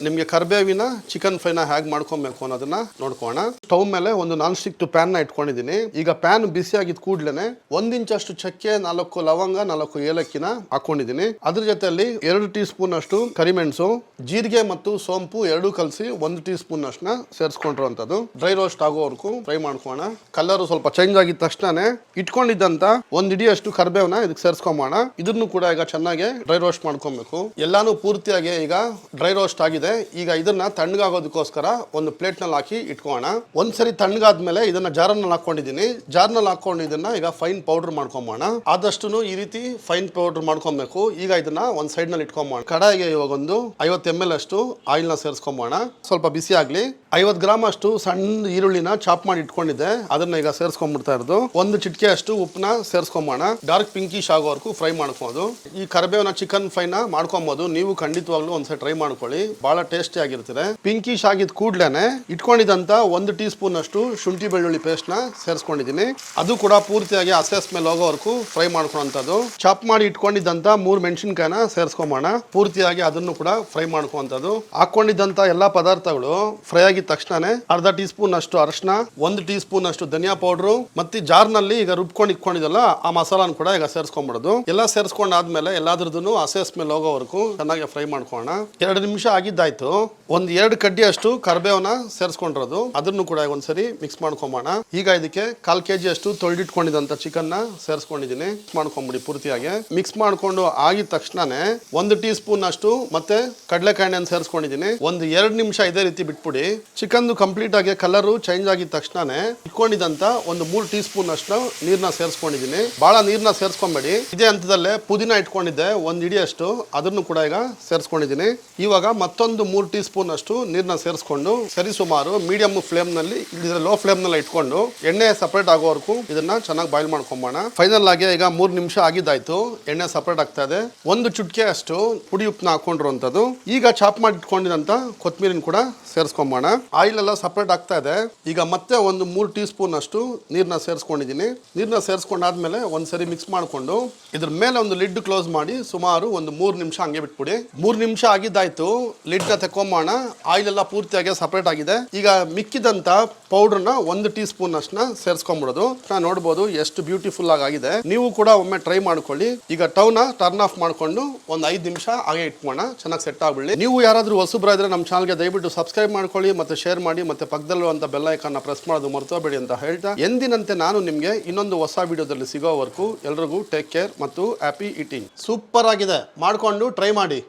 ನಿಮಗೆ ಕರ್ಬೇವಿನ ಚಿಕನ್ ಫ್ರೈನ ಹೇಗೆ ಮಾಡ್ಕೊಬೇಕು ಅನ್ನೋದನ್ನ ನೋಡ್ಕೋಣ. ಸ್ಟವ್ ಮೇಲೆ ಒಂದು ನಾನ್ ಸ್ಟಿಕ್ ಪ್ಯಾನ್ ನ ಇಟ್ಕೊಂಡಿದ್ದೀನಿ. ಈಗ ಪ್ಯಾನ್ ಬಿಸಿ ಆಗಿದ ಕೂಡಲೇ 1 ಇಂಚಷ್ಟು ಚಕ್ಕೆ, 4 ಲವಂಗ, 4 ಏಲಕ್ಕಿನ ಹಾಕೊಂಡಿದ್ದೀನಿ. ಅದ್ರ ಜೊತೆಯಲ್ಲಿ 2 ಟೀ ಸ್ಪೂನ್ ಅಷ್ಟು ಕರಿಮೆಣಸು, ಜೀರಿಗೆ ಮತ್ತು ಸೋಂಪು ಎರಡೂ ಕಲಸಿ 1 ಟೀ ಸ್ಪೂನ್ ಅಷ್ಟನ್ನ ಸೇರಿಸ್ಕೊಂಡಿರುವಂತದ್ದು. ಡ್ರೈ ರೋಸ್ಟ್ ಆಗೋವರೆಗೂ ಫ್ರೈ ಮಾಡ್ಕೋಣ. ಕಲರ್ ಸ್ವಲ್ಪ ಚೇಂಜ್ ಆಗಿದ ತಕ್ಷಣನೇ ಇಟ್ಕೊಂಡಿದ್ದಂತ 1 ಇಡಿಯಷ್ಟು ಕರ್ಬೇವನ್ನ ಇದಕ್ಕೆ ಸೇರಿಸ್ಕೊಂಬೋಣ. ಇದನ್ನು ಕೂಡ ಈಗ ಚೆನ್ನಾಗಿ ಡ್ರೈ ರೋಸ್ಟ್ ಮಾಡ್ಕೊಬೇಕು. ಎಲ್ಲಾನು ಪೂರ್ತಿಯಾಗಿ ಈಗ ಡ್ರೈ ರೋಸ್ಟ್ ಆಗಿದೆ. ಈಗ ಇದನ್ನ ತಣ್ಣಗಾಗೋದಕ್ಕೋಸ್ಕರ ಒಂದು ಪ್ಲೇಟ್ ನಲ್ಲಿ ಹಾಕಿ ಇಟ್ಕೋಣ. ಒಂದ್ಸರಿ ತಣ್ಣಗಾದ್ಮೇಲೆ ಇದನ್ನ ಜಾರ್ನಲ್ಲಿ ಹಾಕೊಂಡಿದ್ದೀನಿ. ಜಾರ್ನಲ್ಲಿ ಹಾಕೊಂಡು ಇದನ್ನ ಈಗ ಫೈನ್ ಪೌಡರ್ ಮಾಡ್ಕೊಂಬೋಣ. ಆದಷ್ಟು ಈ ರೀತಿ ಫೈನ್ ಪೌಡರ್ ಮಾಡ್ಕೊಬೇಕು. ಈಗ ಇದನ್ನ ಒಂದ್ ಸೈಡ್ ನಲ್ಲಿ ಇಟ್ಕೊಂಬೋಣ. ಕಡಾಯಿಗೆ ಇವಾಗ ಒಂದು 50 ml ಅಷ್ಟು ಆಯಿಲ್ ನ ಸೇರಿಸ್ಕೊಂಬೋಣ. ಸ್ವಲ್ಪ ಬಿಸಿ ಆಗ್ಲಿ. 50 ಗ್ರಾಮ್ ಅಷ್ಟು ಸಣ್ಣ ಈರುಳ್ಳಿನ ಚಾಪ್ ಮಾಡಿ ಇಟ್ಕೊಂಡಿದ್ದೆ, ಅದನ್ನ ಈಗ ಸೇರಿಸ್ಕೊಂಡ್ಬಿಡ್ತಾ ಇರೋದು. 1 ಚಿಟಿಕೆ ಅಷ್ಟು ಉಪ್ಪನ್ನ ಸೇರಿಸ್ಕೊಂಬೋಣ. ಡಾರ್ಕ್ ಪಿಂಕಿಶ್ ಆಗೋವರೆಗೂ ಫ್ರೈ ಮಾಡ್ಕೋದು. ಈ ಕರಿಬೇವಿನ ಚಿಕನ್ ಫ್ರೈನ ಮಾಡ್ಕೊಬಹುದು. ನೀವು ಖಂಡಿತವಾಗ್ಲೂ ಒಂದ್ಸರಿ ಟ್ರೈ ಮಾಡ್ಕೊಳ್ಳಿ, ಬಹಳ ಟೇಸ್ಟಿ ಆಗಿರ್ತದೆ. ಪಿಂಕಿಶ್ ಆಗಿದ ಕೂಡ್ಲೇನೆ ಇಟ್ಕೊಂಡಿದ್ದಂತ 1 ಟೀ ಸ್ಪೂನ್ ಅಷ್ಟು ಶುಂಠಿ ಬೆಳ್ಳುಳ್ಳಿ ಪೇಸ್ಟ್ ನ ಸೇರಿಸ್ಕೊಂಡಿದ್ದೀನಿ. ಅದು ಕೂಡ ಪೂರ್ತಿಯಾಗಿ ಹಸಿ ಸ್ಮೆಲ್ ಹೋಗೋವರೆಗೂ ಫ್ರೈ ಮಾಡ್ಕೊಳ್ಳೋಂಥದ್ದು. ಚಾಪ್ ಮಾಡಿ ಇಟ್ಕೊಂಡಿದ್ದಂತ 3 ಮೆಣಸಿನಕಾಯಿನ ಸೇರಿಸ್ಕೊಂಬೋಣ. ಪೂರ್ತಿಯಾಗಿ ಅದನ್ನು ಕೂಡ ಫ್ರೈ ಮಾಡ್ಕೊಳ್ಳೋಂಥದ್ದು. ಹಾಕೊಂಡಿದ್ದಂತ ಎಲ್ಲಾ ಪದಾರ್ಥಗಳು ಫ್ರೈ ಆಗಿ ತಕ್ಷಣನೇ ಅರ್ಧ ಟೀ ಸ್ಪೂನ್ ಅಷ್ಟು ಅರಿಶಿನ, 1 ಟೀ ಸ್ಪೂನ್ ಅಷ್ಟು ಧನಿಯಾ ಪೌಡರ್ ಮತ್ತೆ ಜಾರ್ನಲ್ಲಿ ಈಗ ರುಬ್ಕೊಂಡು ಇಟ್ಕೊಂಡಿದ್ದಲ್ಲ ಆ ಮಸಾಲಾನ ಕೂಡ ಈಗ ಸೇರಿಸ್ಕೊಂಡ್ಬಿಡೋದು. ಎಲ್ಲ ಸೇರಿಸ್ಕೊಂಡಾದ್ಮೇಲೆ ಎಲ್ಲಾದ್ರದ್ದು ಹಸಿ ಸ್ಮೆಲ್ ಹೋಗೋವರೆಗೂ ಚೆನ್ನಾಗಿ ಫ್ರೈ ಮಾಡ್ಕೋಣ. 2 ನಿಮಿಷ ಆಗಿದ್ದಾಯ್ತು. 1-2 ಕಡ್ಡಿ ಅಷ್ಟು ಕರ್ಬೇವನ್ನ ಸೇರಿಸ್ಕೊಂಡಿರೋದು, ಅದನ್ನು ಕೂಡ ಒಂದ್ಸರಿ ಮಿಕ್ಸ್ ಮಾಡ್ಕೊಂಬೋಣ. ಈಗ ಇದಕ್ಕೆ 1/4 kg ಅಷ್ಟು ತೊಳೆದಿಟ್ಕೊಂಡಿದಂತ ಚಿಕನ್ ನ ಸೇರಿಸ್ಕೊಂಡಿದ್ದೀನಿ. ಮಾಡ್ಕೊಂಬಿಡಿ ಪೂರ್ತಿಯಾಗಿ. ಮಿಕ್ಸ್ ಮಾಡ್ಕೊಂಡು ಆಗಿದ ತಕ್ಷಣನೇ 1 ಟೀ ಸ್ಪೂನ್ ಅಷ್ಟು ಮತ್ತೆ ಕಡಲೆಕಾಯಿನ ಸೇರಿಸ್ಕೊಂಡಿದ್ದೀನಿ. 1-2 ನಿಮಿಷ ಇದೇ ರೀತಿ ಬಿಟ್ಬಿಡಿ. ಚಿಕನ್ ಕಂಪ್ಲೀಟ್ ಆಗಿ ಕಲರ್ ಚೇಂಜ್ ಆಗಿದ ತಕ್ಷಣನೇ ಇಟ್ಕೊಂಡಿದ್ದಂತ 1-3 ಟೀ ಸ್ಪೂನ್ ಅಷ್ಟು ನೀರ್ನ ಸೇರಿಸ್ಕೊಂಡಿದ್ದೀನಿ. ಬಹಳ ನೀರ್ನ ಸೇರಿಸ್ಕೊಂಬೇಡಿ. ಇದೇ ಹಂತದಲ್ಲೇ ಪುದೀನ ಇಟ್ಕೊಂಡಿದ್ದೆ 1 ಇಡಿಯಷ್ಟು, ಅದನ್ನು ಕೂಡ ಈಗ ಸೇರಿಸ್ಕೊಂಡಿದ್ದೀನಿ. ಇವಾಗ ಮತ್ತೊಂದು 3 ಟೀ ಸ್ಪೂನ್ ಅಷ್ಟು ನೀರ್ನ ಸೇರಿಸ್ಕೊಂಡು ಸರಿ ಸುಮಾರು ಮೀಡಿಯಂ ಫ್ಲೇಮ್ ನಲ್ಲಿ ಲೋ ಫ್ಲೇಮ್ ನಲ್ಲಿ ಇಟ್ಕೊಂಡು ಎಣ್ಣೆ ಸಪರೇಟ್ ಆಗೋವರೆಗೂ ಇದನ್ನ ಚೆನ್ನಾಗಿ ಬಾಯ್ಲ್ ಮಾಡ್ಕೊಂಬೋಣ. ಫೈನಲ್ ಆಗಿ ಈಗ 3 ನಿಮಿಷ ಆಗಿದ್ದಾಯ್ತು. ಎಣ್ಣೆ ಸಪರೇಟ್ ಆಗ್ತಾ ಇದೆ. 1 ಚುಟ್ಕೆ ಅಷ್ಟು ಪುಡಿ ಉಪ್ಪನ್ನ ಹಾಕೊಂಡಿರುವಂತದ್ದು. ಈಗ ಚಾಪ್ ಮಾಡಿ ಇಟ್ಕೊಂಡಿದಂತ ಕೊತ್ತಂಬರಿನ ಕೂಡ ಸೇರಿಸ್ಕೊಂಬೋಣ. ಆಯಿಲ್ ಎಲ್ಲ ಸಪರೇಟ್ ಆಗ್ತಾ ಇದೆ. ಈಗ ಮತ್ತೆ 3 ಟೀ ಸ್ಪೂನ್ ಅಷ್ಟು ನೀರ್ನ ಸೇರಿಸ್ಕೊಂಡಿದ್ದೀನಿ. ನೀರ್ನ ಸೇರಿಸ್ಕೊಂಡಾದ್ಮೇಲೆ ಒಂದ್ಸರಿ ಮಿಕ್ಸ್ ಮಾಡ್ಕೊಂಡು ಇದ್ರ ಮೇಲೆ ಒಂದು ಲಿಡ್ ಕ್ಲೋಸ್ ಮಾಡಿ ಸುಮಾರು 3 ನಿಮಿಷ ಹಂಗೆ ಬಿಟ್ಬಿಡಿ. 3 ನಿಮಿಷ ಆಗಿದ್ದಾಯ್ತು. ಲಿಡ್ ನ ತೆಕ್ಕೊಂಬೋಣ. ಆಯಿಲ್ ಎಲ್ಲ ಪೂರ್ತಿಯಾಗಿ ಸಪರೇಟ್ ಆಗಿದೆ. ಈಗ ಮಿಕ್ಕಿದಂತ ಪೌಡರ್ನ 1 ಟೀ ಸ್ಪೂನ್ ಅಷ್ಟನ್ನ ಸೇರಿಸ್ಕೊಂಡ್ಬಿಡೋದು. ನೋಡ್ಬೋದು ಎಷ್ಟು ಬ್ಯೂಟಿಫುಲ್ ಆಗಿದೆ. ನೀವು ಕೂಡ ಒಮ್ಮೆ ಟ್ರೈ ಮಾಡ್ಕೊಳ್ಳಿ. ಈಗ ಟವ್ನ ಟರ್ನ್ ಆಫ್ ಮಾಡ್ಕೊಂಡು ಒಂದು 5 ನಿಮಿಷ ಹಾಗೆ ಇಟ್ಕೋಣ. ಚೆನ್ನಾಗಿ ಸೆಟ್ ಆಗ್ಬಿಡಿ. ನೀವು ಯಾರಾದ್ರೂ ಹೊಸಬ್ರಾದ್ರೆ ನಮ್ಮ ಚಾನಲ್ಗೆ ದಯವಿಟ್ಟು ಸಬ್ಸ್ಕ್ರೈಬ್ ಮಾಡ್ಕೊಳ್ಳಿ, ಮತ್ತೆ ಶೇರ್ ಮಾಡಿ, ಮತ್ತೆ ಪಕ್ಕದಲ್ಲಿರುವಂತ ಬೆಲ್ ಐಕಾನ್ ಪ್ರೆಸ್ ಮಾಡೋದು ಮರ್ತೋಬೇಡಿ ಅಂತ ಹೇಳ್ತಾ, ಎಂದಿನಂತೆ ನಾನು ನಿಮ್ಗೆ ಇನ್ನೊಂದು ಹೊಸ ವಿಡಿಯೋದಲ್ಲಿ ಸಿಗೋವರೆಗೂ ಎಲ್ರಿಗೂ ಟೇಕ್ ಕೇರ್ ಮತ್ತು ಹ್ಯಾಪಿ ಈಟಿಂಗ್. ಸೂಪರ್ ಆಗಿದೆ, ಮಾಡ್ಕೊಂಡು ಟ್ರೈ ಮಾಡಿ.